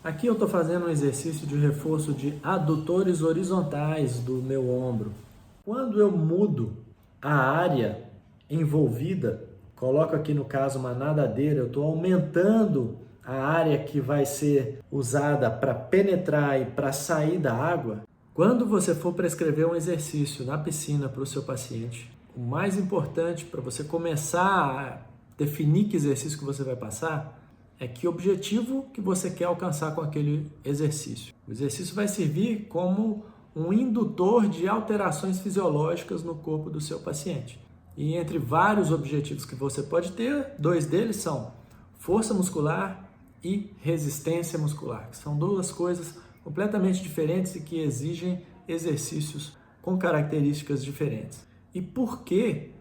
Aqui eu estou fazendo um exercício de reforço de adutores horizontais do meu ombro. Quando eu mudo a área envolvida, coloco aqui no caso uma nadadeira, eu estou aumentando a área que vai ser usada para penetrar e para sair da água. Quando você for prescrever um exercício na piscina para o seu paciente, o mais importante para você começar a definir que exercício que você vai passar é que objetivo que você quer alcançar com aquele exercício. O exercício vai servir como um indutor de alterações fisiológicas no corpo do seu paciente. E entre vários objetivos que você pode ter, dois deles são força muscular e resistência muscular, que são duas coisas completamente diferentes e que exigem exercícios com características diferentes. E por que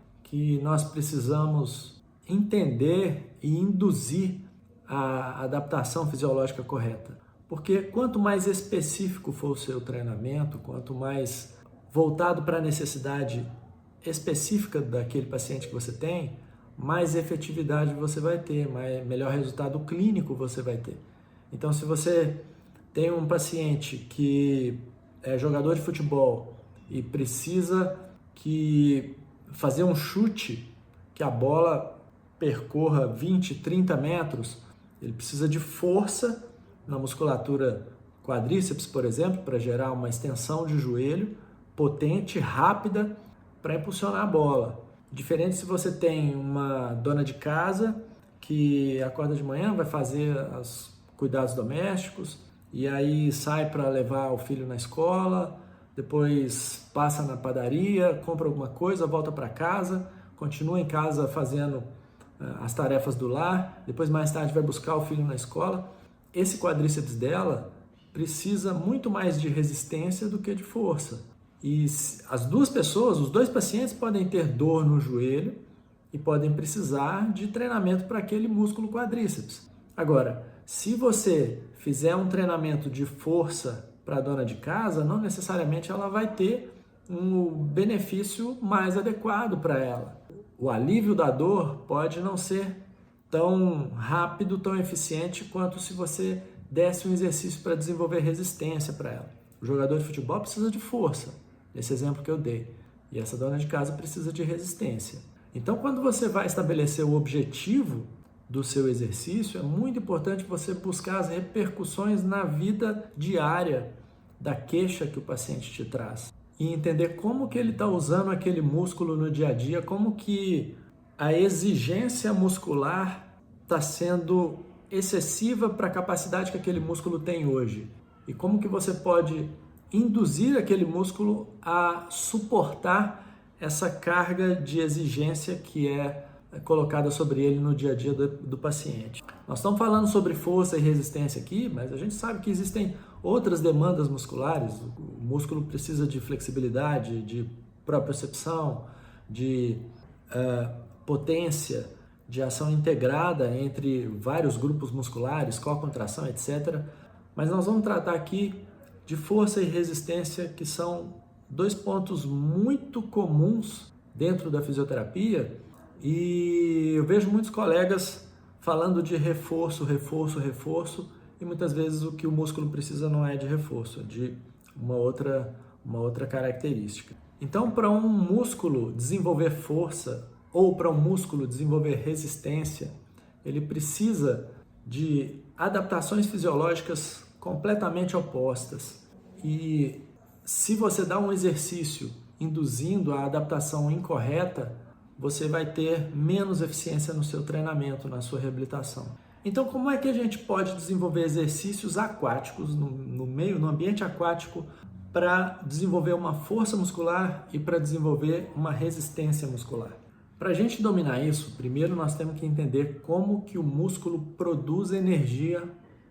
nós precisamos entender e induzir a adaptação fisiológica correta? Porque quanto mais específico for o seu treinamento, quanto mais voltado para a necessidade específica daquele paciente que você tem, mais efetividade você vai ter, melhor resultado clínico você vai ter. Então, se você tem um paciente que é jogador de futebol e precisa fazer um chute, que a bola percorra 20, 30 metros, ele precisa de força na musculatura quadríceps, por exemplo, para gerar uma extensão de joelho potente, rápida, para impulsionar a bola. Diferente se você tem uma dona de casa que acorda de manhã, vai fazer os cuidados domésticos e aí sai para levar o filho na escola, depois passa na padaria, compra alguma coisa, volta para casa, continua em casa fazendo as tarefas do lar, depois mais tarde vai buscar o filho na escola. Esse quadríceps dela precisa muito mais de resistência do que de força. E as duas pessoas, os dois pacientes podem ter dor no joelho e podem precisar de treinamento para aquele músculo quadríceps. Agora, se você fizer um treinamento de força para a dona de casa, não necessariamente ela vai ter um benefício mais adequado para ela. O alívio da dor pode não ser tão rápido, tão eficiente quanto se você desse um exercício para desenvolver resistência para ela. O jogador de futebol precisa de força, nesse exemplo que eu dei, e essa dona de casa precisa de resistência. Então, quando você vai estabelecer o objetivo do seu exercício, é muito importante você buscar as repercussões na vida diária da queixa que o paciente te traz e entender como que ele está usando aquele músculo no dia a dia, como que a exigência muscular está sendo excessiva para a capacidade que aquele músculo tem hoje e como que você pode induzir aquele músculo a suportar essa carga de exigência que é colocada sobre ele no dia a dia do paciente. Nós estamos falando sobre força e resistência aqui, mas a gente sabe que existem outras demandas musculares. O músculo precisa de flexibilidade, de propriocepção, de potência, de ação integrada entre vários grupos musculares, co-contração, etc. Mas nós vamos tratar aqui de força e resistência, que são dois pontos muito comuns dentro da fisioterapia, e eu vejo muitos colegas falando de reforço, e muitas vezes o que o músculo precisa não é de reforço, é de uma outra característica. Então, para um músculo desenvolver força ou para um músculo desenvolver resistência, ele precisa de adaptações fisiológicas completamente opostas. E se você dá um exercício induzindo a adaptação incorreta, você vai ter menos eficiência no seu treinamento, na sua reabilitação. Então, como é que a gente pode desenvolver exercícios aquáticos no ambiente aquático para desenvolver uma força muscular e para desenvolver uma resistência muscular? Para a gente dominar isso, primeiro nós temos que entender como que o músculo produz energia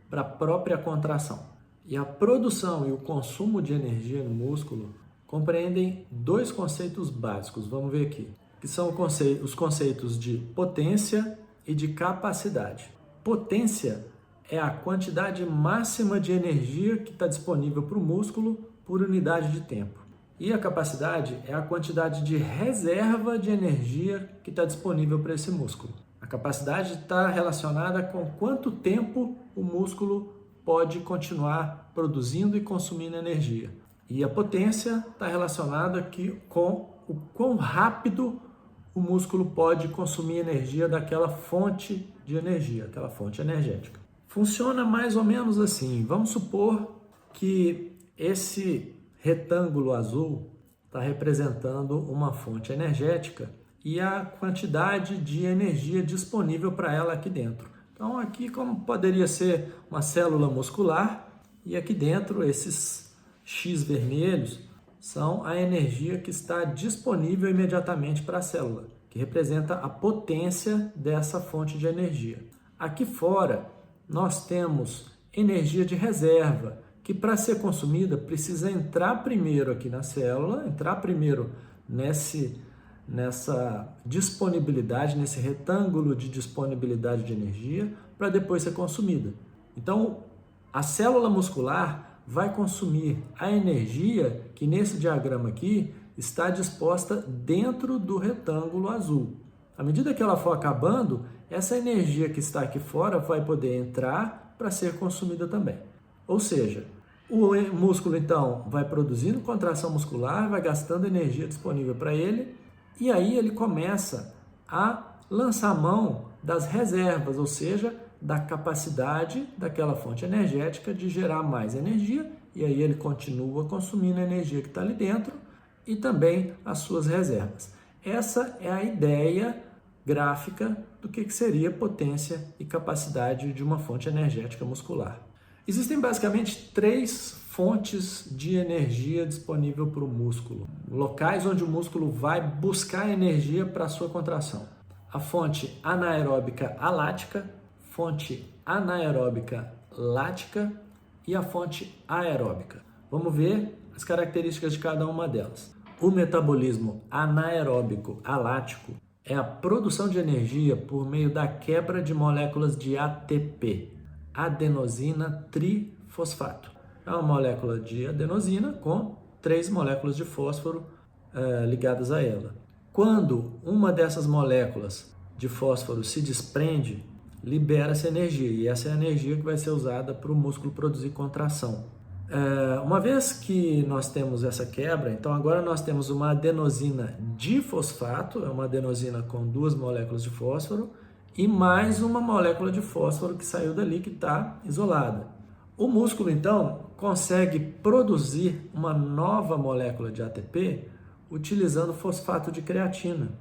para a própria contração. E a produção e o consumo de energia no músculo compreendem dois conceitos básicos, vamos ver aqui, que são os conceitos de potência e de capacidade. Potência é a quantidade máxima de energia que está disponível para o músculo por unidade de tempo. E a capacidade é a quantidade de reserva de energia que está disponível para esse músculo. A capacidade está relacionada com quanto tempo o músculo pode continuar produzindo e consumindo energia. E a potência está relacionada aqui com o quão rápido o músculo pode consumir energia daquela fonte de energia, aquela fonte energética. Funciona mais ou menos assim. Vamos supor que esse retângulo azul está representando uma fonte energética e a quantidade de energia disponível para ela aqui dentro. Então aqui como poderia ser uma célula muscular e aqui dentro esses X vermelhos são a energia que está disponível imediatamente para a célula, que representa a potência dessa fonte de energia. Aqui fora nós temos energia de reserva, que para ser consumida precisa entrar primeiro aqui na célula, entrar primeiro nessa disponibilidade, nesse retângulo de disponibilidade de energia, para depois ser consumida. Então, a célula muscular vai consumir a energia que nesse diagrama aqui está disposta dentro do retângulo azul. À medida que ela for acabando, essa energia que está aqui fora vai poder entrar para ser consumida também. Ou seja, o músculo então vai produzindo contração muscular, vai gastando energia disponível para ele, e aí ele começa a lançar mão das reservas, ou seja, da capacidade daquela fonte energética de gerar mais energia, e aí ele continua consumindo a energia que está ali dentro e também as suas reservas. Essa é a ideia gráfica do que seria potência e capacidade de uma fonte energética muscular. Existem basicamente 3 fontes de energia disponível para o músculo, locais onde o músculo vai buscar energia para a sua contração. A fonte anaeróbica alática, fonte anaeróbica lática e a fonte aeróbica. Vamos ver as características de cada uma delas. O metabolismo anaeróbico alático é a produção de energia por meio da quebra de moléculas de ATP, adenosina trifosfato. É uma molécula de adenosina com 3 moléculas de fósforo ligadas a ela. Quando uma dessas moléculas de fósforo se desprende, libera-se energia, e essa é a energia que vai ser usada para o músculo produzir contração. Uma vez que nós temos essa quebra, então agora nós temos uma adenosina difosfato, é uma adenosina com 2 moléculas de fósforo, e mais uma molécula de fósforo que saiu dali, que está isolada. O músculo, então, consegue produzir uma nova molécula de ATP utilizando fosfato de creatina.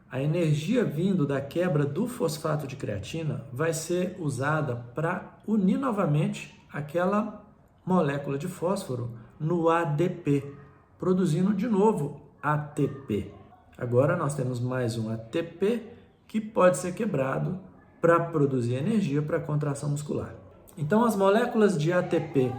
A energia vindo da quebra do fosfato de creatina vai ser usada para unir novamente aquela molécula de fósforo no ADP, produzindo de novo ATP. Agora nós temos mais um ATP que pode ser quebrado para produzir energia para a contração muscular. Então as moléculas de ATP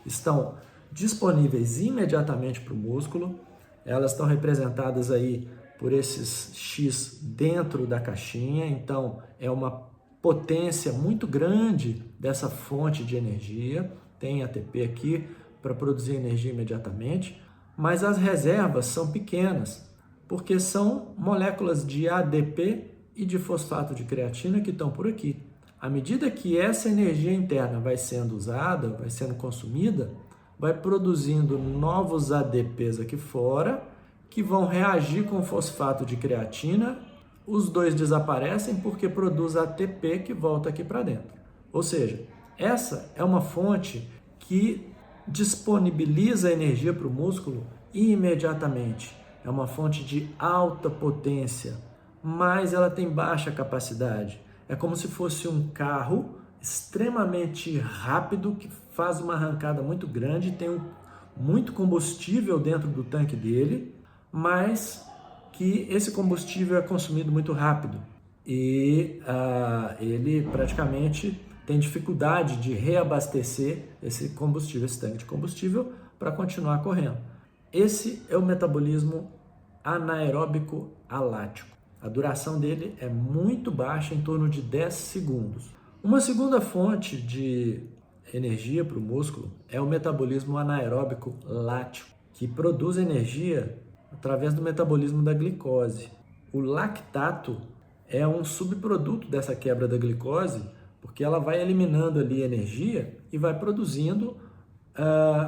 estão disponíveis imediatamente para o músculo, elas estão representadas aí por esses X dentro da caixinha, então é uma potência muito grande dessa fonte de energia, tem ATP aqui para produzir energia imediatamente, mas as reservas são pequenas, porque são moléculas de ADP e de fosfato de creatina que estão por aqui. À medida que essa energia interna vai sendo usada, vai sendo consumida, vai produzindo novos ADPs aqui fora, que vão reagir com o fosfato de creatina, os dois desaparecem porque produz ATP que volta aqui para dentro. Ou seja, essa é uma fonte que disponibiliza energia para o músculo imediatamente. É uma fonte de alta potência, mas ela tem baixa capacidade. É como se fosse um carro extremamente rápido que faz uma arrancada muito grande, tem muito combustível dentro do tanque dele, mas que esse combustível é consumido muito rápido e ele praticamente tem dificuldade de reabastecer esse combustível, esse tanque de combustível, para continuar correndo. Esse é o metabolismo anaeróbico alático. A duração dele é muito baixa, em torno de 10 segundos. Uma segunda fonte de energia para o músculo é o metabolismo anaeróbico lático, que produz energia através do metabolismo da glicose. O lactato é um subproduto dessa quebra da glicose, porque ela vai eliminando ali energia e vai produzindo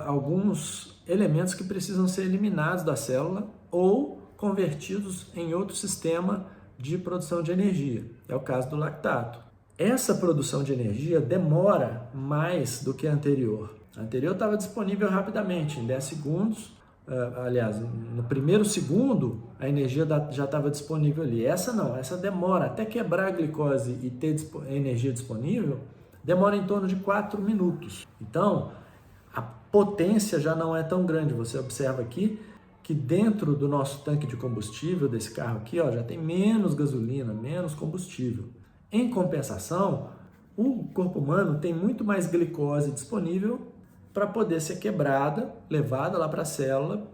alguns elementos que precisam ser eliminados da célula ou convertidos em outro sistema de produção de energia. É o caso do lactato. Essa produção de energia demora mais do que a anterior. A anterior estava disponível rapidamente, em 10 segundos. Aliás, no primeiro segundo, a energia já estava disponível ali. Essa não, essa demora. Até quebrar a glicose e ter energia disponível, demora em torno de 4 minutos. Então, a potência já não é tão grande. Você observa aqui que dentro do nosso tanque de combustível, desse carro aqui, ó, já tem menos gasolina, menos combustível. Em compensação, o corpo humano tem muito mais glicose disponível para poder ser quebrada, levada lá para a célula,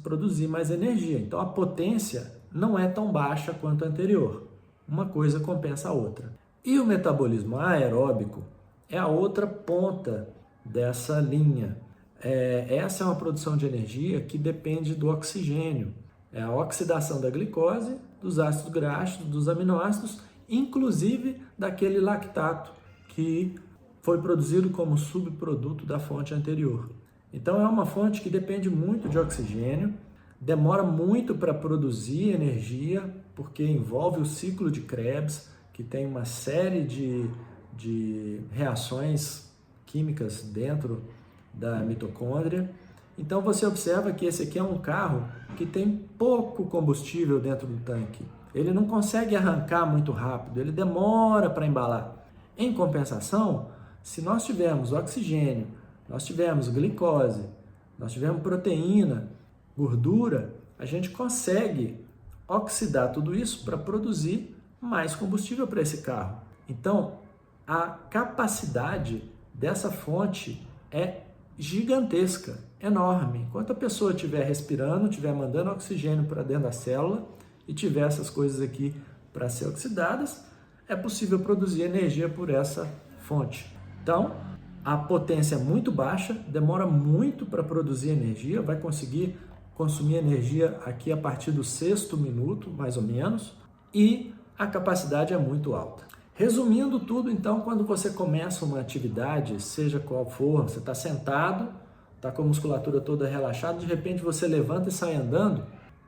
produzir mais energia. Então a potência não é tão baixa quanto a anterior. Uma coisa compensa a outra. E o metabolismo aeróbico é a outra ponta dessa linha. Essa é uma produção de energia que depende do oxigênio. É a oxidação da glicose, dos ácidos graxos, dos aminoácidos, inclusive daquele lactato que foi produzido como subproduto da fonte anterior. Então é uma fonte que depende muito de oxigênio, demora muito para produzir energia, porque envolve o ciclo de Krebs, que tem uma série de reações químicas dentro da mitocôndria. Então você observa que esse aqui é um carro que tem pouco combustível dentro do tanque. Ele não consegue arrancar muito rápido, ele demora para embalar. Em compensação, se nós tivermos oxigênio, nós tivermos glicose, nós tivermos proteína, gordura, a gente consegue oxidar tudo isso para produzir mais combustível para esse carro. Então, a capacidade dessa fonte é gigantesca, enorme. Enquanto a pessoa estiver respirando, estiver mandando oxigênio para dentro da célula e tiver essas coisas aqui para ser oxidadas, é possível produzir energia por essa fonte. Então, a potência é muito baixa, demora muito para produzir energia, vai conseguir consumir energia aqui a partir do 6º minuto, mais ou menos, e a capacidade é muito alta. Resumindo tudo, então, quando você começa uma atividade, seja qual for, você está sentado, está com a musculatura toda relaxada, de repente você levanta e sai andando,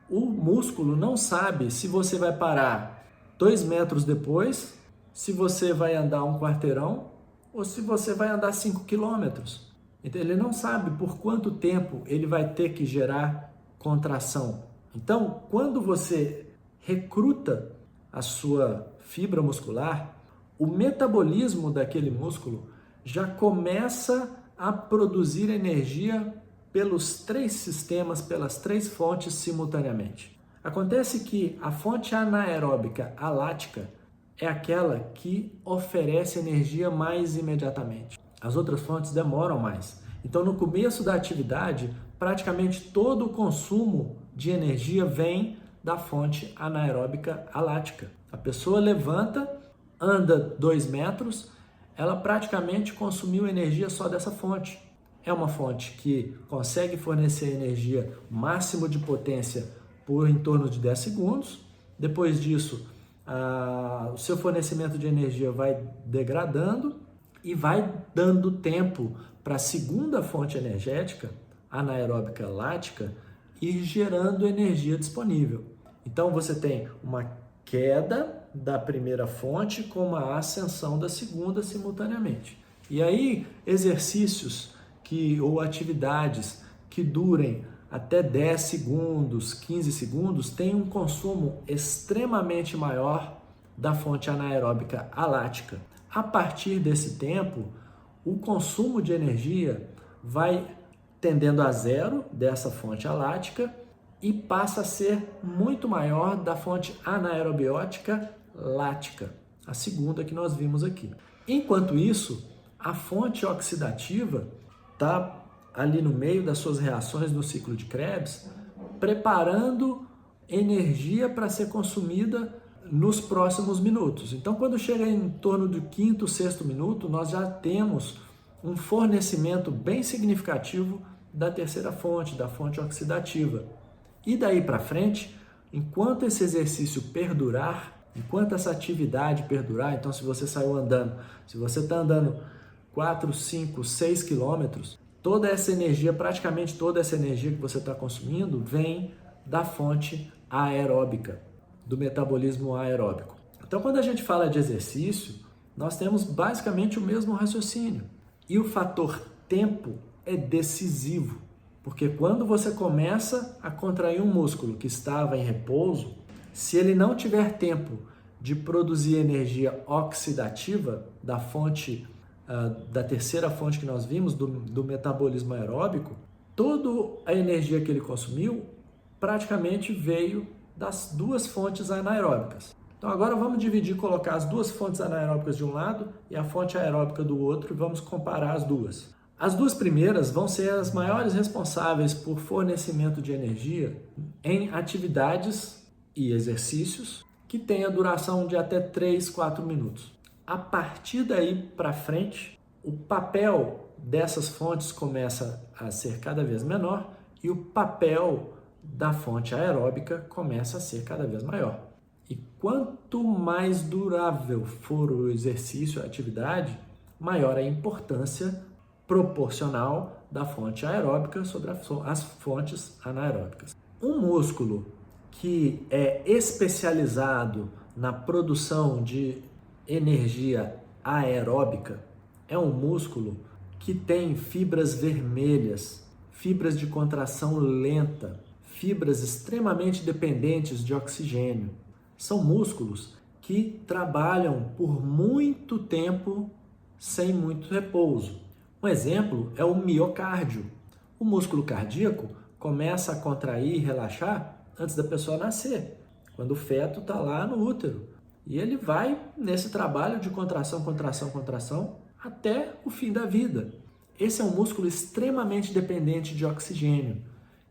o músculo não sabe se você vai parar 2 metros depois, se você vai andar 1 quarteirão ou se você vai andar 5 quilômetros. Então, ele não sabe por quanto tempo ele vai ter que gerar contração. Então, quando você recruta a sua fibra muscular, o metabolismo daquele músculo já começa a produzir energia pelos 3 sistemas, pelas 3 fontes simultaneamente. Acontece que a fonte anaeróbica alática é aquela que oferece energia mais imediatamente. As outras fontes demoram mais. Então, no começo da atividade, praticamente todo o consumo de energia vem da fonte anaeróbica alática. A pessoa levanta, anda 2 metros, ela praticamente consumiu energia só dessa fonte. É uma fonte que consegue fornecer energia máximo de potência por em torno de 10 segundos. Depois disso, o seu fornecimento de energia vai degradando e vai dando tempo para a segunda fonte energética, anaeróbica lática, ir gerando energia disponível. Então você tem uma queda da primeira fonte com uma ascensão da segunda simultaneamente. E aí exercícios ou atividades que durem até 10 segundos, 15 segundos, têm um consumo extremamente maior da fonte anaeróbica alática. A partir desse tempo, o consumo de energia vai tendendo a zero dessa fonte alática e passa a ser muito maior da fonte anaerobiótica lática, a segunda que nós vimos aqui. Enquanto isso, a fonte oxidativa está ali no meio das suas reações no ciclo de Krebs, preparando energia para ser consumida nos próximos minutos. Então, quando chega em torno do 5º, 6º minuto, nós já temos um fornecimento bem significativo da terceira fonte, da fonte oxidativa. E daí para frente, enquanto esse exercício perdurar, Enquanto essa atividade perdurar, então se você saiu andando, se você está andando 4, 5, 6 quilômetros, toda essa energia, praticamente toda essa energia que você está consumindo, vem da fonte aeróbica, do metabolismo aeróbico. Então, quando a gente fala de exercício, nós temos basicamente o mesmo raciocínio. E o fator tempo é decisivo, porque quando você começa a contrair um músculo que estava em repouso, se ele não tiver tempo de produzir energia oxidativa da fonte, da terceira fonte que nós vimos, do metabolismo aeróbico, toda a energia que ele consumiu praticamente veio das duas fontes anaeróbicas. Então agora vamos dividir, colocar as duas fontes anaeróbicas de um lado e a fonte aeróbica do outro e vamos comparar as duas. As duas primeiras vão ser as maiores responsáveis por fornecimento de energia em atividades e exercícios que têm a duração de até 3, 4 minutos. A partir daí para frente, o papel dessas fontes começa a ser cada vez menor e o papel da fonte aeróbica começa a ser cada vez maior. E quanto mais durável for o exercício, a atividade, maior a importância proporcional da fonte aeróbica sobre as fontes anaeróbicas. Um músculo que é especializado na produção de energia aeróbica é um músculo que tem fibras vermelhas, fibras de contração lenta, fibras extremamente dependentes de oxigênio. São músculos que trabalham por muito tempo sem muito repouso. Um exemplo é o miocárdio. O músculo cardíaco começa a contrair e relaxar antes da pessoa nascer, quando o feto está lá no útero. E ele vai nesse trabalho de contração, contração, contração até o fim da vida. Esse é um músculo extremamente dependente de oxigênio.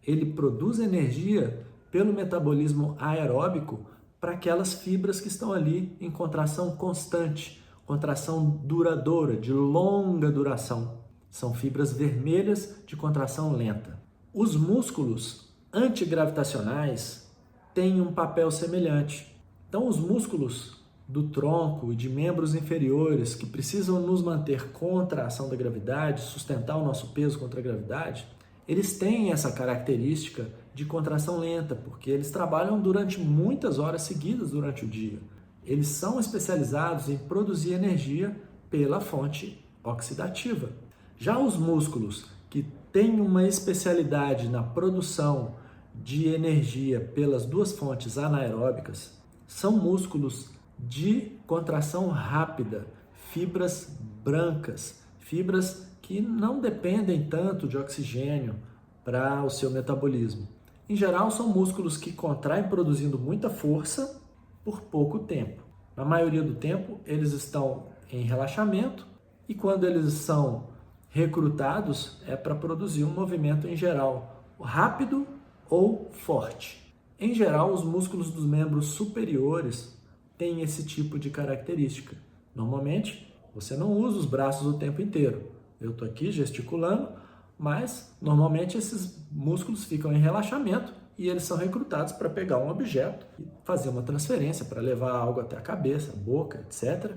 Ele produz energia pelo metabolismo aeróbico para aquelas fibras que estão ali em contração constante, contração duradoura, de longa duração. São fibras vermelhas de contração lenta. Os músculos antigravitacionais têm um papel semelhante. Então, os músculos do tronco e de membros inferiores que precisam nos manter contra a ação da gravidade, sustentar o nosso peso contra a gravidade, eles têm essa característica de contração lenta, porque eles trabalham durante muitas horas seguidas durante o dia. Eles são especializados em produzir energia pela fonte oxidativa. Já os músculos que têm uma especialidade na produção de energia pelas duas fontes anaeróbicas são músculos de contração rápida, fibras brancas, fibras que não dependem tanto de oxigênio para o seu metabolismo. Em geral, são músculos que contraem produzindo muita força por pouco tempo. Na maioria do tempo, eles estão em relaxamento e quando eles são recrutados é para produzir um movimento em geral rápido ou forte. Em geral, os músculos dos membros superiores têm esse tipo de característica. Normalmente, você não usa os braços o tempo inteiro. Eu estou aqui gesticulando, mas normalmente esses músculos ficam em relaxamento e eles são recrutados para pegar um objeto e fazer uma transferência, para levar algo até a cabeça, a boca, etc.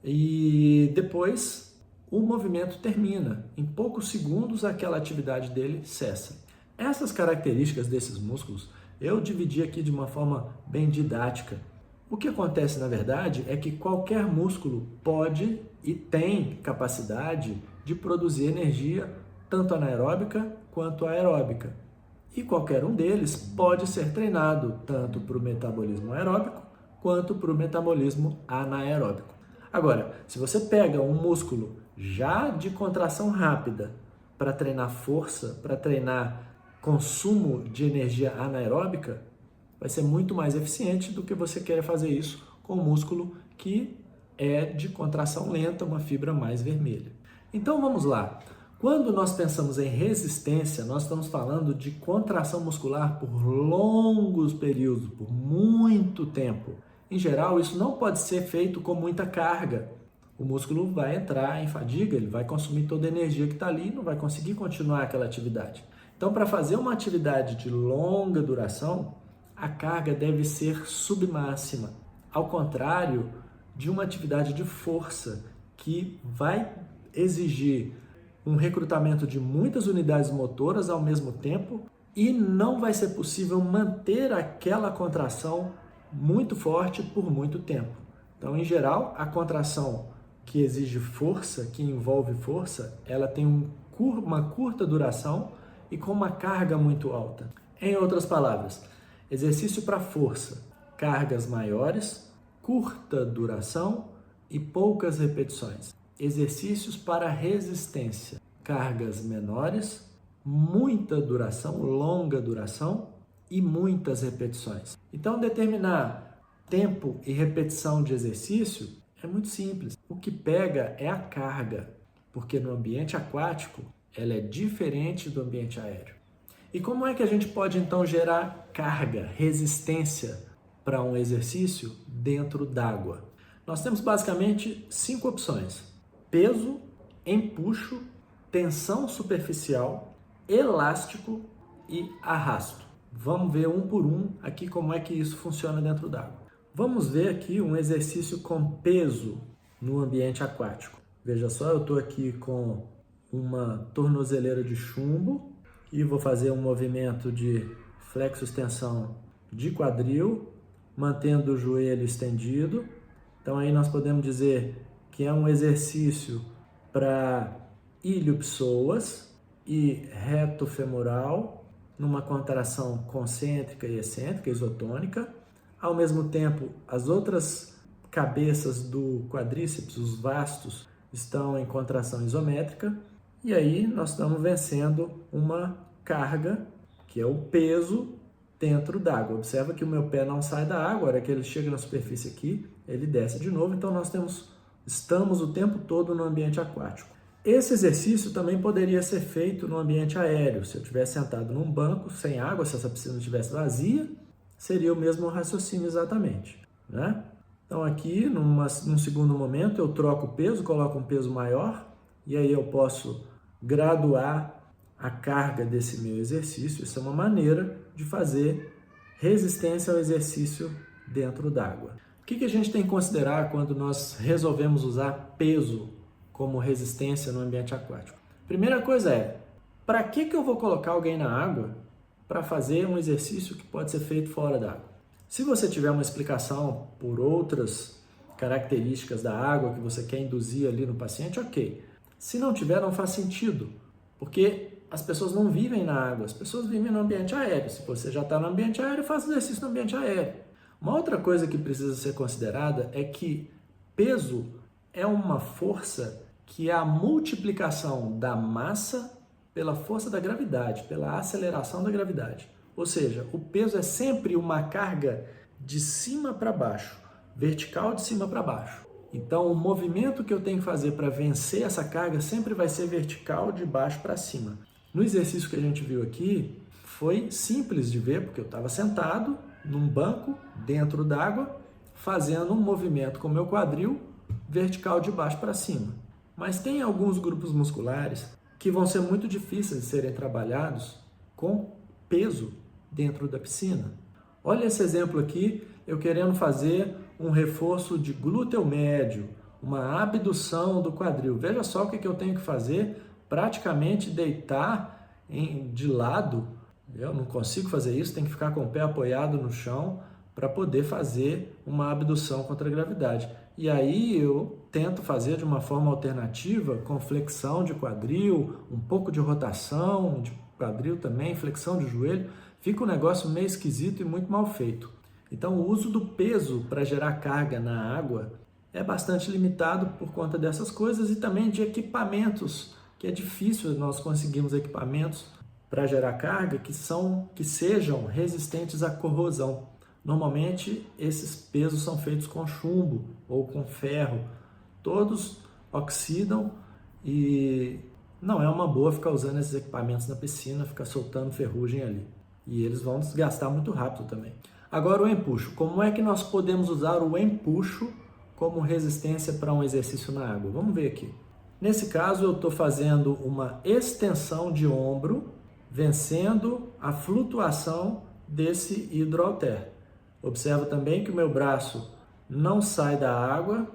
E depois o movimento termina. Em poucos segundos aquela atividade dele cessa. Essas características desses músculos eu dividi aqui de uma forma bem didática. O que acontece na verdade é que qualquer músculo pode e tem capacidade de produzir energia tanto anaeróbica quanto aeróbica. E qualquer um deles pode ser treinado tanto para o metabolismo aeróbico quanto para o metabolismo anaeróbico. Agora, se você pega um músculo já de contração rápida para treinar força, para treinar consumo de energia anaeróbica, vai ser muito mais eficiente do que você querer fazer isso com um músculo que é de contração lenta, uma fibra mais vermelha. Então vamos lá. Quando nós pensamos em resistência, nós estamos falando de contração muscular por longos períodos, por muito tempo. Em geral, isso não pode ser feito com muita carga. O músculo vai entrar em fadiga, ele vai consumir toda a energia que está ali e não vai conseguir continuar aquela atividade. Então, para fazer uma atividade de longa duração, a carga deve ser submáxima. ao contrário de uma atividade de força que vai exigir um recrutamento de muitas unidades motoras ao mesmo tempo e não vai ser possível manter aquela contração muito forte por muito tempo. Então, em geral, a contração que exige força, que envolve força, ela tem uma curta duração e com uma carga muito alta. Em outras palavras, exercício para força, cargas maiores, curta duração e poucas repetições. Exercícios para resistência, cargas menores, muita duração, longa duração e muitas repetições. Então, determinar tempo e repetição de exercício é muito simples. O que pega é a carga, porque no ambiente aquático ela é diferente do ambiente aéreo. E como é que a gente pode então gerar carga, resistência para um exercício dentro d'água? Nós temos basicamente 5 opções: peso, empuxo, tensão superficial, elástico e arrasto. Vamos ver um por um aqui como é que isso funciona dentro d'água. Vamos ver aqui um exercício com peso no ambiente aquático. Veja só, eu estou aqui com uma tornozeleira de chumbo e vou fazer um movimento de flexo-extensão de quadril, mantendo o joelho estendido. Então aí nós podemos dizer que é um exercício para ilho-psoas e reto femoral, numa contração concêntrica e excêntrica, isotônica. Ao mesmo tempo, as outras cabeças do quadríceps, os vastos, estão em contração isométrica. E aí nós estamos vencendo uma carga, que é o peso, dentro d'água. Observa que o meu pé não sai da água, a hora que ele chega na superfície aqui, ele desce de novo. Então nós estamos o tempo todo no ambiente aquático. Esse exercício também poderia ser feito no ambiente aéreo. Se eu estivesse sentado num banco sem água, se essa piscina estivesse vazia, seria o mesmo raciocínio exatamente, né? Então aqui, num segundo momento, eu troco o peso, coloco um peso maior, e aí eu posso graduar a carga desse meu exercício. Isso é uma maneira de fazer resistência ao exercício dentro d'água. O que a gente tem que considerar quando nós resolvemos usar peso como resistência no ambiente aquático? Primeira coisa é, para que eu vou colocar alguém na água para fazer um exercício que pode ser feito fora d'água? Se você tiver uma explicação por outras características da água que você quer induzir ali no paciente, ok. Se não tiver, não faz sentido, porque as pessoas não vivem na água, as pessoas vivem no ambiente aéreo. Se você já está no ambiente aéreo, faça exercício no ambiente aéreo. Uma outra coisa que precisa ser considerada é que peso é uma força que é a multiplicação da massa pela força da gravidade, pela aceleração da gravidade. Ou seja, o peso é sempre uma carga de cima para baixo, vertical de cima para baixo. Então, o movimento que eu tenho que fazer para vencer essa carga sempre vai ser vertical de baixo para cima. No exercício que a gente viu aqui, foi simples de ver, porque eu estava sentado num banco, dentro d'água, fazendo um movimento com o meu quadril vertical de baixo para cima. Mas tem alguns grupos musculares que vão ser muito difíceis de serem trabalhados com peso dentro da piscina. Olha esse exemplo aqui, eu querendo fazer um reforço de glúteo médio, uma abdução do quadril. Veja só o que eu tenho que fazer, praticamente deitar de lado. Eu não consigo fazer isso, tem que ficar com o pé apoiado no chão para poder fazer uma abdução contra a gravidade. E aí eu tento fazer de uma forma alternativa, com flexão de quadril, um pouco de rotação de quadril também, flexão de joelho. Fica um negócio meio esquisito e muito mal feito. Então o uso do peso para gerar carga na água é bastante limitado por conta dessas coisas e também de equipamentos, que é difícil nós conseguirmos equipamentos para gerar carga que sejam resistentes à corrosão. Normalmente esses pesos são feitos com chumbo ou com ferro. Todos oxidam e não é uma boa ficar usando esses equipamentos na piscina, ficar soltando ferrugem ali. E eles vão desgastar muito rápido também. Agora o empuxo. Como é que nós podemos usar o empuxo como resistência para um exercício na água? Vamos ver aqui. Nesse caso eu estou fazendo uma extensão de ombro, vencendo a flutuação desse hidrohalter. Observa também que o meu braço não sai da água,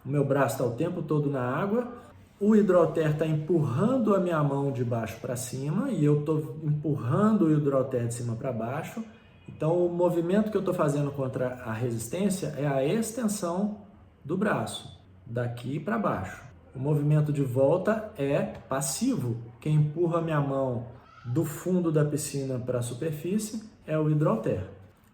o meu braço está o tempo todo na água, o hidroter está empurrando a minha mão de baixo para cima e eu estou empurrando o hidroter de cima para baixo. Então, o movimento que eu estou fazendo contra a resistência é a extensão do braço, daqui para baixo. O movimento de volta é passivo. Quem empurra a minha mão do fundo da piscina para a superfície é o hidroter.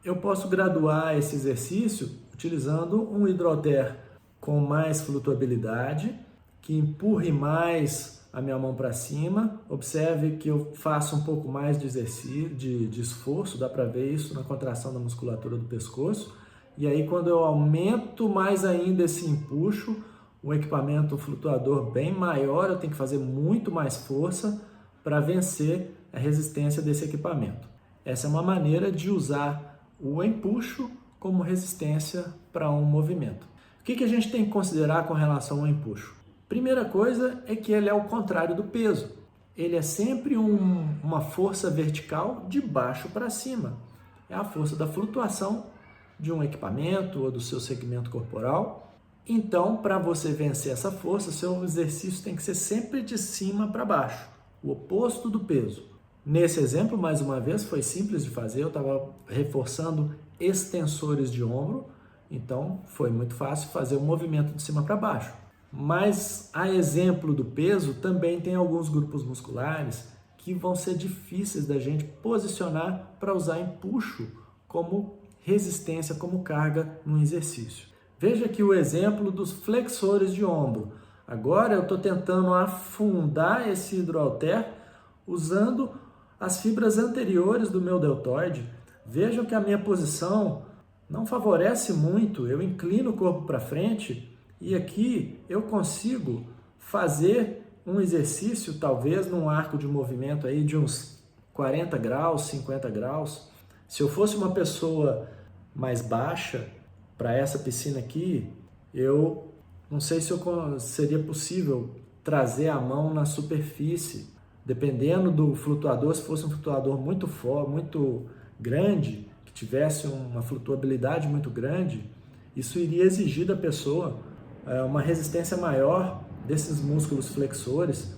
Eu posso graduar esse exercício utilizando um hidroter com mais flutuabilidade, que empurre mais a minha mão para cima. Observe que eu faço um pouco mais de exercício, de esforço, dá para ver isso na contração da musculatura do pescoço. E aí, quando eu aumento mais ainda esse empuxo, um equipamento flutuador bem maior, eu tenho que fazer muito mais força para vencer a resistência desse equipamento. Essa é uma maneira de usar o empuxo como resistência para um movimento. O que a gente tem que considerar com relação ao empuxo? Primeira coisa é que ele é o contrário do peso. Ele é sempre uma força vertical de baixo para cima. É a força da flutuação de um equipamento ou do seu segmento corporal. Então, para você vencer essa força, seu exercício tem que ser sempre de cima para baixo, o oposto do peso. Nesse exemplo, mais uma vez, foi simples de fazer, eu estava reforçando extensores de ombro, então foi muito fácil fazer o movimento de cima para baixo. Mas, a exemplo do peso, também tem alguns grupos musculares que vão ser difíceis da gente posicionar para usar empuxo como resistência, como carga no exercício. Veja aqui o exemplo dos flexores de ombro. Agora eu estou tentando afundar esse hidrohalter usando as fibras anteriores do meu deltoide. Vejam que a minha posição não favorece muito, eu inclino o corpo para frente e aqui eu consigo fazer um exercício, talvez num arco de movimento aí de uns 40 graus, 50 graus. Se eu fosse uma pessoa mais baixa, para essa piscina aqui, eu não sei se seria possível trazer a mão na superfície. Dependendo do flutuador, se fosse um flutuador muito forte, muito grande, que tivesse uma flutuabilidade muito grande, isso iria exigir da pessoa uma resistência maior desses músculos flexores,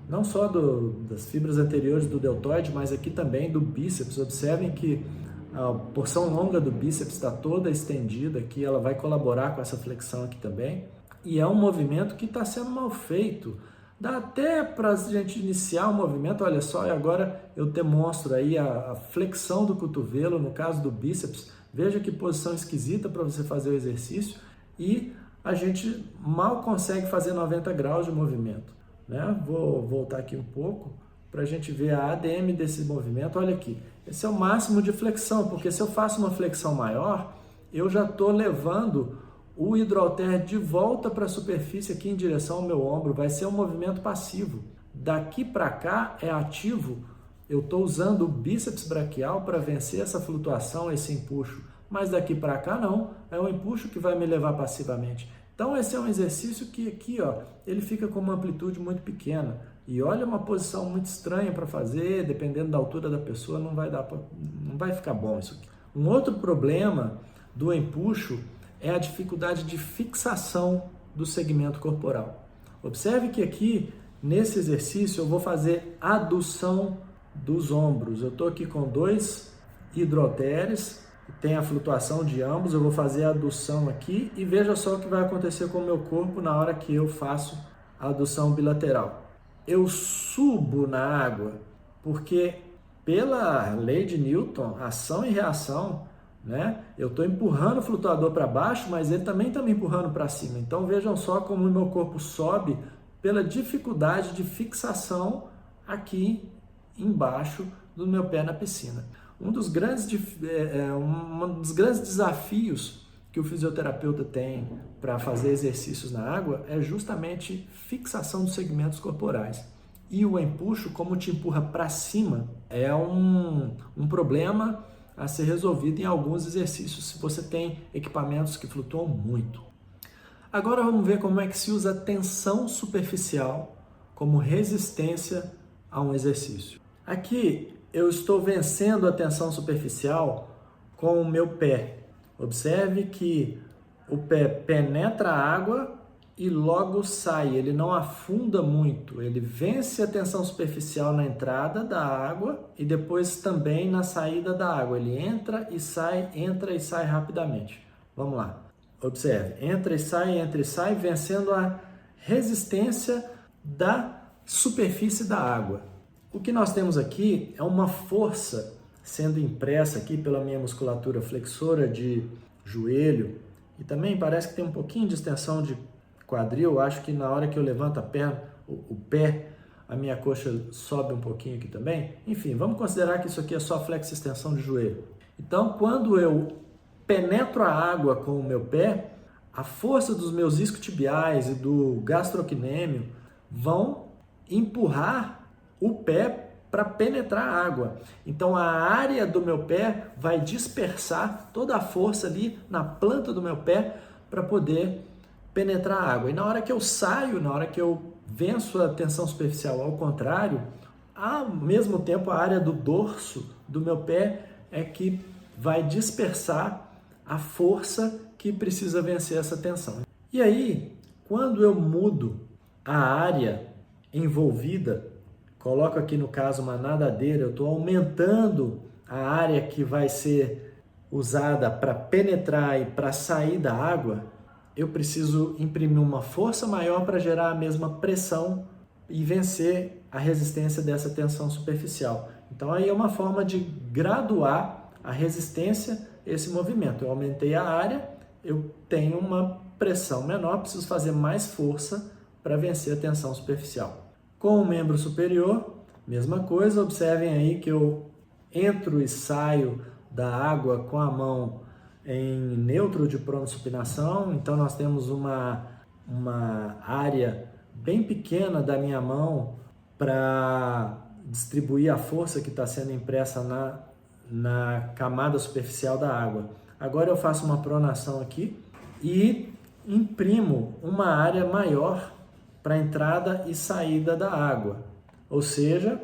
não só das fibras anteriores do deltoide, mas aqui também do bíceps. Observem que a porção longa do bíceps está toda estendida aqui, ela vai colaborar com essa flexão aqui também. E é um movimento que está sendo mal feito. Dá até para a gente iniciar o movimento, olha só, e agora eu demonstro aí a flexão do cotovelo, no caso do bíceps. Veja que posição esquisita para você fazer o exercício e a gente mal consegue fazer 90 graus de movimento, né? Vou voltar aqui um pouco para a gente ver a ADM desse movimento. Olha aqui, esse é o máximo de flexão, porque se eu faço uma flexão maior, eu já estou levando o hidrohalter de volta para a superfície aqui em direção ao meu ombro. Vai ser um movimento passivo. Daqui para cá é ativo. Eu estou usando o bíceps braquial para vencer essa flutuação, esse empuxo. Mas daqui para cá não, é um empuxo que vai me levar passivamente. Então esse é um exercício que aqui, ó, ele fica com uma amplitude muito pequena. E olha, uma posição muito estranha para fazer, dependendo da altura da pessoa, não vai ficar bom isso aqui. Um outro problema do empuxo é a dificuldade de fixação do segmento corporal. Observe que aqui, nesse exercício, eu vou fazer adução dos ombros. Eu estou aqui com 2 hidrohalteres, tem a flutuação de ambos, eu vou fazer a adução aqui e veja só o que vai acontecer com o meu corpo na hora que eu faço a adução bilateral. Eu subo na água, porque pela lei de Newton, ação e reação, né? Eu estou empurrando o flutuador para baixo, mas ele também está me empurrando para cima. Então vejam só como o meu corpo sobe pela dificuldade de fixação aqui embaixo do meu pé na piscina. Um dos grandes desafios que o fisioterapeuta tem para fazer exercícios na água é justamente fixação dos segmentos corporais. E o empuxo, como te empurra para cima, é um problema a ser resolvido em alguns exercícios se você tem equipamentos que flutuam muito. Agora vamos ver como é que se usa a tensão superficial como resistência a um exercício. Aqui eu estou vencendo a tensão superficial com o meu pé. Observe que o pé penetra a água e logo sai, ele não afunda muito, ele vence a tensão superficial na entrada da água e depois também na saída da água. Ele entra e sai rapidamente. Vamos lá, observe, entra e sai, vencendo a resistência da superfície da água. O que nós temos aqui é uma força sendo impressa aqui pela minha musculatura flexora de joelho e também parece que tem um pouquinho de extensão de quadril. Acho que na hora que eu levanto a perna, o pé, a minha coxa sobe um pouquinho aqui também. Enfim, vamos considerar que isso aqui é só flexo-extensão de joelho. Então, quando eu penetro a água com o meu pé, a força dos meus isquiotibiais e do gastrocnêmio vão empurrar o pé para penetrar a água. Então, a área do meu pé vai dispersar toda a força ali na planta do meu pé para poder penetrar a água. E na hora que eu saio, na hora que eu venço a tensão superficial ao contrário, ao mesmo tempo a área do dorso do meu pé é que vai dispersar a força que precisa vencer essa tensão. E aí, quando eu mudo a área envolvida, coloco aqui no caso uma nadadeira, eu estou aumentando a área que vai ser usada para penetrar e para sair da água, eu preciso imprimir uma força maior para gerar a mesma pressão e vencer a resistência dessa tensão superficial. Então aí é uma forma de graduar a resistência a esse movimento. Eu aumentei a área, eu tenho uma pressão menor, preciso fazer mais força para vencer a tensão superficial. Com o membro superior, mesma coisa, observem aí que eu entro e saio da água com a mão em neutro de pronossupinação, então nós temos uma área bem pequena da minha mão para distribuir a força que está sendo impressa na camada superficial da água. Agora eu faço uma pronação aqui e imprimo uma área maior para entrada e saída da água, ou seja,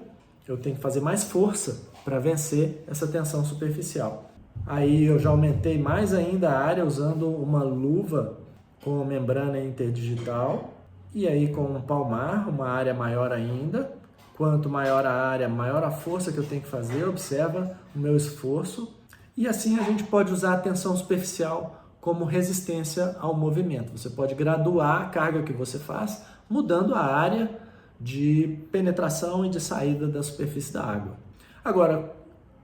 eu tenho que fazer mais força para vencer essa tensão superficial. Aí eu já aumentei mais ainda a área usando uma luva com membrana interdigital e aí com um palmar, uma área maior ainda. Quanto maior a área, maior a força que eu tenho que fazer, observa o meu esforço. E assim a gente pode usar a tensão superficial como resistência ao movimento. Você pode graduar a carga que você faz, mudando a área de penetração e de saída da superfície da água. Agora,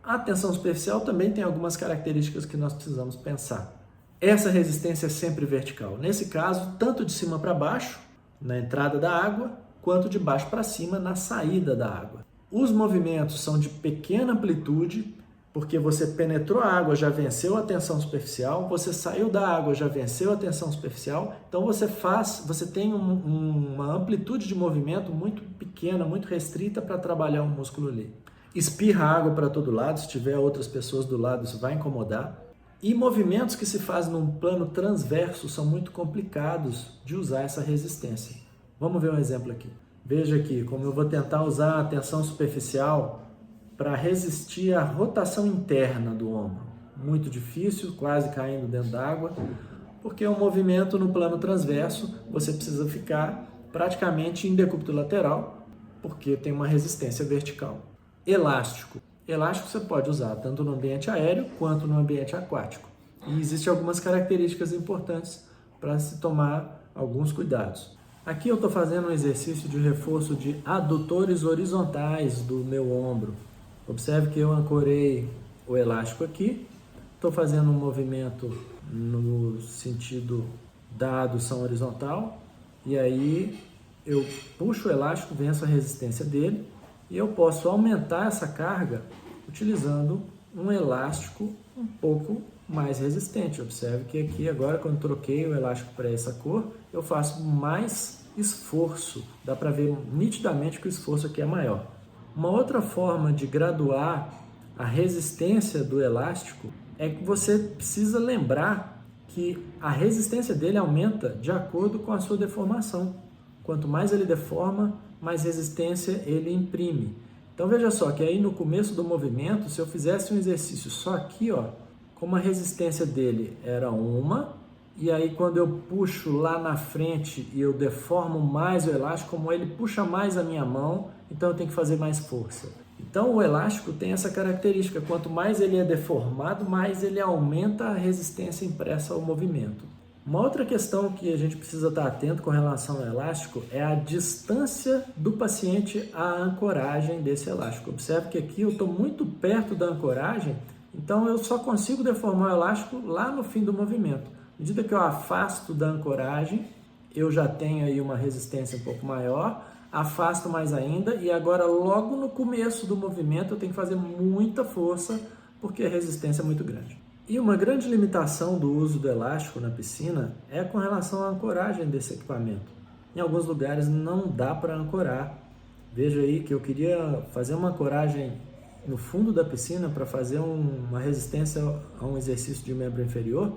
a tensão superficial também tem algumas características que nós precisamos pensar. Essa resistência é sempre vertical. Nesse caso, tanto de cima para baixo, na entrada da água, quanto de baixo para cima, na saída da água. Os movimentos são de pequena amplitude, porque você penetrou a água, já venceu a tensão superficial, você saiu da água, já venceu a tensão superficial, então você tem uma amplitude de movimento muito pequena, muito restrita para trabalhar um músculo ali. Espirra água para todo lado, se tiver outras pessoas do lado isso vai incomodar. E movimentos que se fazem num plano transverso são muito complicados de usar essa resistência. Vamos ver um exemplo aqui. Veja aqui como eu vou tentar usar a tensão superficial para resistir à rotação interna do ombro. Muito difícil, quase caindo dentro d'água, porque é um movimento no plano transverso, você precisa ficar praticamente em decúbito lateral, porque tem uma resistência vertical. Elástico. Elástico você pode usar tanto no ambiente aéreo quanto no ambiente aquático. E existem algumas características importantes para se tomar alguns cuidados. Aqui eu estou fazendo um exercício de reforço de adutores horizontais do meu ombro. Observe que eu ancorei o elástico aqui, estou fazendo um movimento no sentido da adução horizontal e aí eu puxo o elástico, venço a resistência dele e eu posso aumentar essa carga utilizando um elástico um pouco mais resistente. Observe que aqui agora, quando troquei o elástico para essa cor, eu faço mais esforço, dá para ver nitidamente que o esforço aqui é maior. Uma outra forma de graduar a resistência do elástico é que você precisa lembrar que a resistência dele aumenta de acordo com a sua deformação. Quanto mais ele deforma, mais resistência ele imprime. Então veja só que aí no começo do movimento, se eu fizesse um exercício só aqui, ó, como a resistência dele era 1 e aí quando eu puxo lá na frente e eu deformo mais o elástico, como ele puxa mais a minha mão, então eu tenho que fazer mais força. Então o elástico tem essa característica, quanto mais ele é deformado, mais ele aumenta a resistência impressa ao movimento. Uma outra questão que a gente precisa estar atento com relação ao elástico é a distância do paciente à ancoragem desse elástico. Observe que aqui eu estou muito perto da ancoragem, então eu só consigo deformar o elástico lá no fim do movimento. À medida que eu afasto da ancoragem, eu já tenho aí uma resistência um pouco maior, afasto mais ainda e agora logo no começo do movimento eu tenho que fazer muita força porque a resistência é muito grande. E uma grande limitação do uso do elástico na piscina é com relação à ancoragem desse equipamento. Em alguns lugares não dá para ancorar. Veja aí que eu queria fazer uma ancoragem no fundo da piscina para fazer uma resistência a um exercício de membro inferior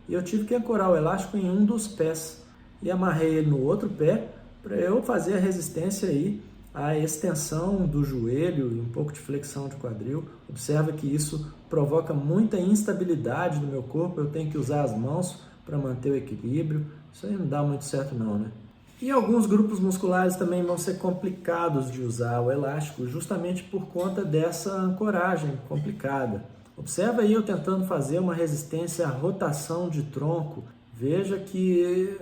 e eu tive que ancorar o elástico em um dos pés e amarrei ele no outro pé para eu fazer a resistência aí à extensão do joelho e um pouco de flexão de quadril. Observa que isso provoca muita instabilidade no meu corpo, eu tenho que usar as mãos para manter o equilíbrio. Isso aí não dá muito certo não, né? E alguns grupos musculares também vão ser complicados de usar o elástico justamente por conta dessa ancoragem complicada. Observa aí eu tentando fazer uma resistência à rotação de tronco. Veja que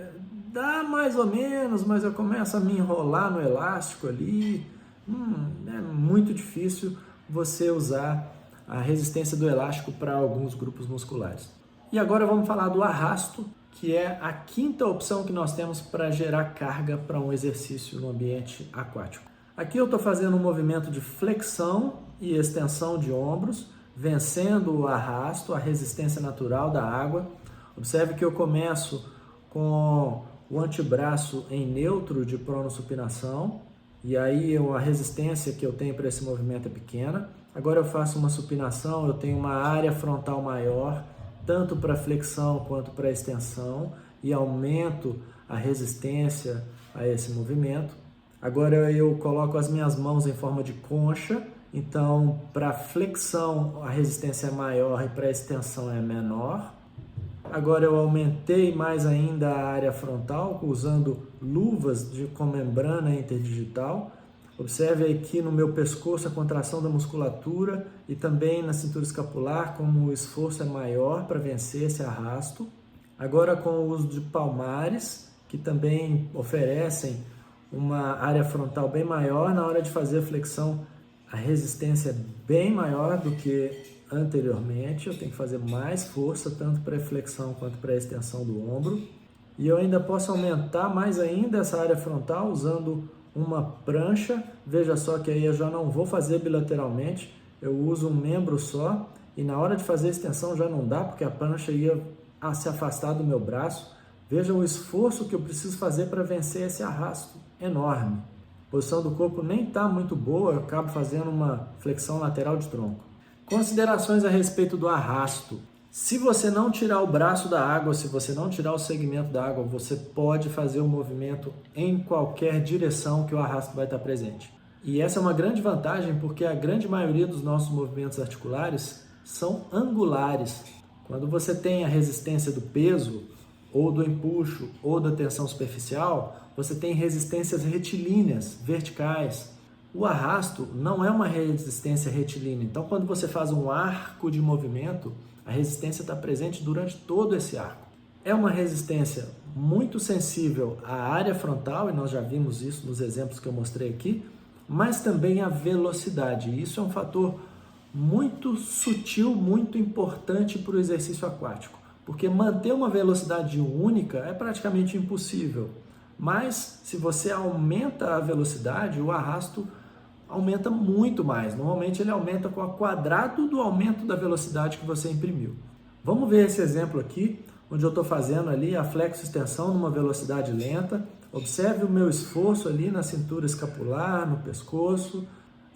dá mais ou menos, mas eu começo a me enrolar no elástico ali. É muito difícil você usar a resistência do elástico para alguns grupos musculares. E agora vamos falar do arrasto, que é a quinta opção que nós temos para gerar carga para um exercício no ambiente aquático. Aqui eu estou fazendo um movimento de flexão e extensão de ombros, vencendo o arrasto, a resistência natural da água. Observe que eu começo com o antebraço em neutro de pronossupinação, e aí a resistência que eu tenho para esse movimento é pequena. Agora eu faço uma supinação, eu tenho uma área frontal maior, tanto para flexão quanto para extensão, e aumento a resistência a esse movimento. Agora eu coloco as minhas mãos em forma de concha, então para flexão a resistência é maior e para extensão é menor. Agora eu aumentei mais ainda a área frontal usando luvas com membrana interdigital. Observe aqui no meu pescoço a contração da musculatura e também na cintura escapular, como o esforço é maior para vencer esse arrasto. Agora com o uso de palmares, que também oferecem uma área frontal bem maior, na hora de fazer a flexão a resistência é bem maior do que anteriormente, eu tenho que fazer mais força tanto para a flexão quanto para a extensão do ombro. E eu ainda posso aumentar mais ainda essa área frontal usando uma prancha. Veja só que aí eu já não vou fazer bilateralmente, eu uso um membro só e na hora de fazer a extensão já não dá porque a prancha ia se afastar do meu braço. Veja o esforço que eu preciso fazer para vencer esse arrasto enorme. A posição do corpo nem está muito boa, eu acabo fazendo uma flexão lateral de tronco. Considerações a respeito do arrasto. Se você não tirar o braço da água, se você não tirar o segmento da água, você pode fazer o movimento em qualquer direção que o arrasto vai estar presente. E essa é uma grande vantagem porque a grande maioria dos nossos movimentos articulares são angulares. Quando você tem a resistência do peso, ou do empuxo, ou da tensão superficial, você tem resistências retilíneas, verticais. O arrasto não é uma resistência retilínea, então quando você faz um arco de movimento, a resistência está presente durante todo esse arco. É uma resistência muito sensível à área frontal, e nós já vimos isso nos exemplos que eu mostrei aqui, mas também à velocidade. E isso é um fator muito sutil, muito importante para o exercício aquático, porque manter uma velocidade única é praticamente impossível. Mas se você aumenta a velocidade, o arrasto aumenta muito mais. Normalmente ele aumenta com o quadrado do aumento da velocidade que você imprimiu. Vamos ver esse exemplo aqui, onde eu estou fazendo ali a flexo-extensão numa velocidade lenta. Observe o meu esforço ali na cintura escapular, no pescoço.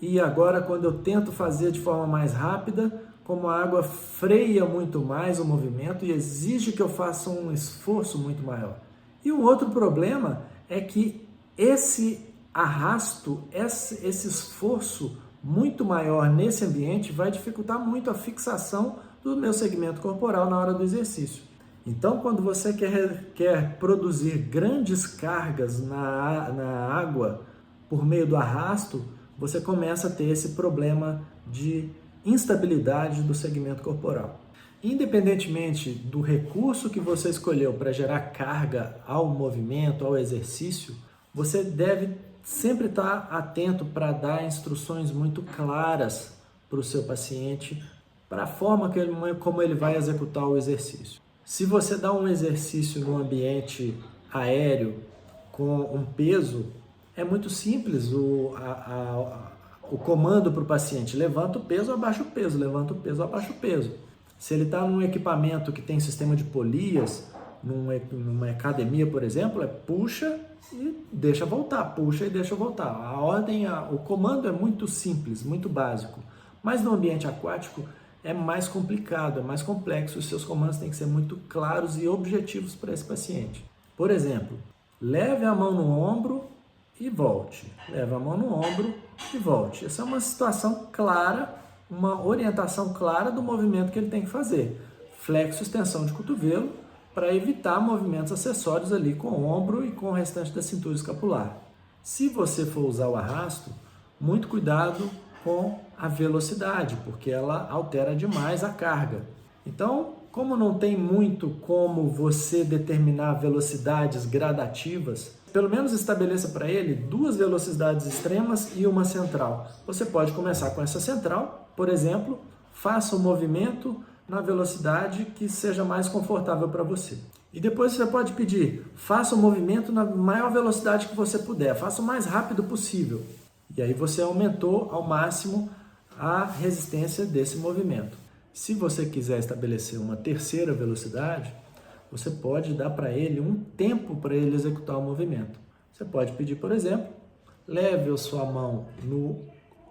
E agora quando eu tento fazer de forma mais rápida, como a água freia muito mais o movimento e exige que eu faça um esforço muito maior. E um outro problema é que esse arrasto, esse esforço muito maior nesse ambiente vai dificultar muito a fixação do meu segmento corporal na hora do exercício. Então, quando você quer produzir grandes cargas na água por meio do arrasto, você começa a ter esse problema de instabilidade do segmento corporal. Independentemente do recurso que você escolheu para gerar carga ao movimento, ao exercício, você deve sempre estar atento para dar instruções muito claras para o seu paciente, para a forma como ele vai executar o exercício. Se você dá um exercício no ambiente aéreo com um peso, é muito simples o comando para o paciente: levanta o peso, abaixa o peso, levanta o peso, abaixa o peso. Se ele está num equipamento que tem sistema de polias, numa academia, por exemplo, é puxa e deixa voltar, puxa e deixa voltar. O comando é muito simples, muito básico. Mas no ambiente aquático é mais complicado, é mais complexo. Os seus comandos têm que ser muito claros e objetivos para esse paciente. Por exemplo, leve a mão no ombro e volte. Leve a mão no ombro e volte. Essa é uma situação clara, uma orientação clara do movimento que ele tem que fazer. Flexo, extensão de cotovelo, para evitar movimentos acessórios ali com o ombro e com o restante da cintura escapular. Se você for usar o arrasto, muito cuidado com a velocidade, porque ela altera demais a carga. Então, como não tem muito como você determinar velocidades gradativas, pelo menos estabeleça para ele 2 velocidades extremas e uma central. Você pode começar com essa central, por exemplo, faça o movimento na velocidade que seja mais confortável para você. E depois você pode pedir, faça o movimento na maior velocidade que você puder, faça o mais rápido possível. E aí você aumentou ao máximo a resistência desse movimento. Se você quiser estabelecer uma terceira velocidade, você pode dar para ele um tempo para ele executar o movimento. Você pode pedir, por exemplo, leve a sua mão no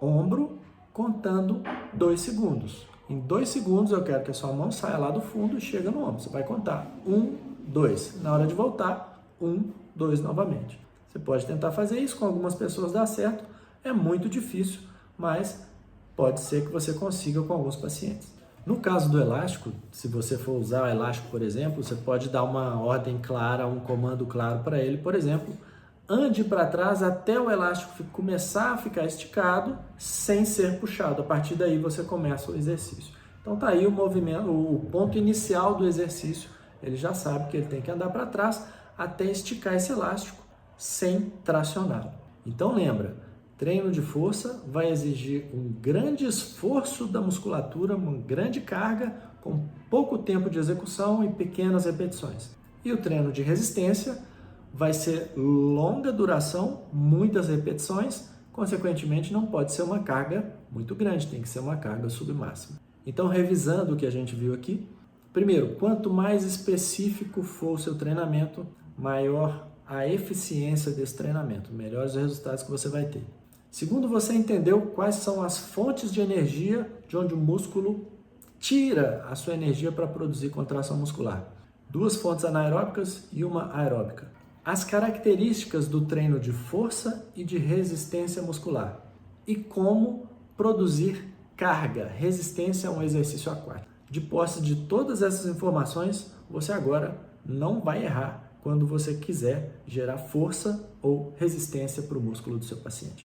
ombro contando 2 segundos. Em 2 segundos eu quero que a sua mão saia lá do fundo e chegue no ombro. Você vai contar 1, 2. Na hora de voltar, 1, 2 novamente. Você pode tentar fazer isso, com algumas pessoas dá certo. É muito difícil, mas pode ser que você consiga com alguns pacientes. No caso do elástico, se você for usar o elástico, por exemplo, você pode dar uma ordem clara, um comando claro para ele. Por exemplo, ande para trás até o elástico começar a ficar esticado sem ser puxado. A partir daí você começa o exercício. Então tá aí o movimento, o ponto inicial do exercício. Ele já sabe que ele tem que andar para trás até esticar esse elástico sem tracioná-lo. Então lembra, treino de força vai exigir um grande esforço da musculatura, uma grande carga, com pouco tempo de execução e pequenas repetições. E o treino de resistência vai ser longa duração, muitas repetições, consequentemente não pode ser uma carga muito grande, tem que ser uma carga submáxima. Então, revisando o que a gente viu aqui, primeiro, quanto mais específico for o seu treinamento, maior a eficiência desse treinamento, melhores os resultados que você vai ter. Segundo, você entendeu quais são as fontes de energia de onde o músculo tira a sua energia para produzir contração muscular. 2 fontes anaeróbicas e uma aeróbica. As características do treino de força e de resistência muscular. E como produzir carga, resistência a um exercício aquático. De posse de todas essas informações, você agora não vai errar quando você quiser gerar força ou resistência para o músculo do seu paciente.